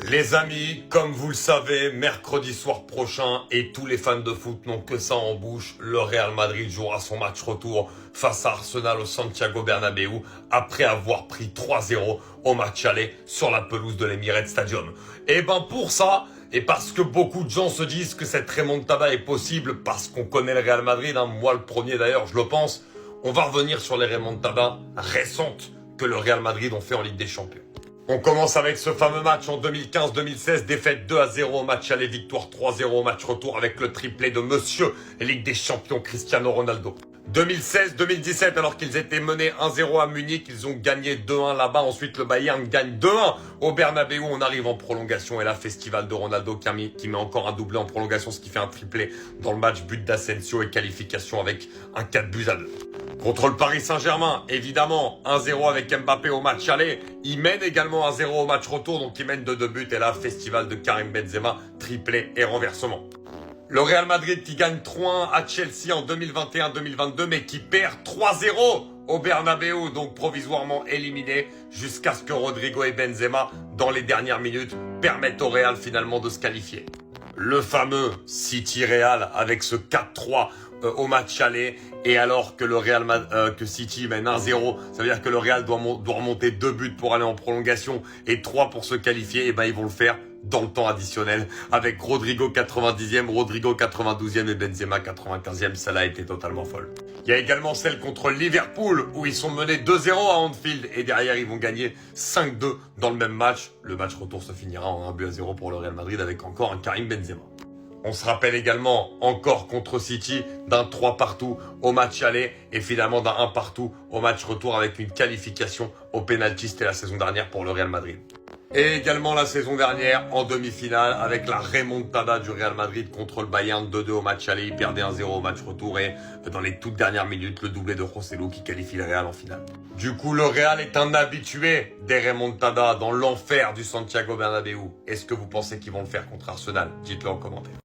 Les amis, comme vous le savez, mercredi soir prochain, et tous les fans de foot n'ont que ça en bouche, le Real Madrid jouera son match retour face à Arsenal au Santiago Bernabéu après avoir pris 3-0 au match aller sur la pelouse de l'Emirates Stadium. Et ben pour ça, et parce que beaucoup de gens se disent que cette remontada est possible parce qu'on connaît le Real Madrid, moi le premier d'ailleurs, je le pense, on va revenir sur les remontadas récentes que le Real Madrid ont fait en Ligue des Champions. On commence avec ce fameux match en 2015-2016, défaite 2-0 au match aller, victoire 3-0 au match retour avec le triplé de Monsieur Ligue des Champions Cristiano Ronaldo. 2016-2017, alors qu'ils étaient menés 1-0 à Munich, ils ont gagné 2-1 là-bas. Ensuite, le Bayern gagne 2-1 au Bernabéu. On arrive en prolongation et là, festival de Ronaldo qui met encore un doublé en prolongation, ce qui fait un triplé dans le match, but d'Asensio et qualification avec un 4-2. Contre le Paris Saint-Germain, évidemment, 1-0 avec Mbappé au match aller. Il mène également 1-0 au match retour, donc il mène de 2 buts. Et là, festival de Karim Benzema, triplé et renversement. Le Real Madrid qui gagne 3-1 à Chelsea en 2021-2022, mais qui perd 3-0 au Bernabéu, donc provisoirement éliminé, jusqu'à ce que Rodrigo et Benzema, dans les dernières minutes, permettent au Real finalement de se qualifier. Le fameux City-Real avec ce 4-3 au match aller, et alors que que City mène 1-0, ça veut dire que le Real doit remonter 2 buts pour aller en prolongation et 3 pour se qualifier, et ben ils vont le faire dans le temps additionnel avec Rodrigo 90e, Rodrigo 92e et Benzema 95e. Celle-là a été totalement folle. Il y a également celle contre Liverpool où ils sont menés 2-0 à Anfield et derrière ils vont gagner 5-2 dans le même match. Le match retour se finira en 1-0 pour le Real Madrid avec encore un Karim Benzema. On se rappelle également encore contre City d'un 3 partout au match aller et finalement d'un 1 partout au match retour avec une qualification au penalty. C'était la saison dernière pour le Real Madrid. Et également la saison dernière en demi-finale avec la remontada du Real Madrid contre le Bayern 2-2 au match aller. Il perdait 1-0 au match retour et dans les toutes dernières minutes, le doublé de Joselu qui qualifie le Real en finale. Du coup, le Real est un habitué des remontadas dans l'enfer du Santiago Bernabéu. Est-ce que vous pensez qu'ils vont le faire contre Arsenal? Dites-le en commentaire.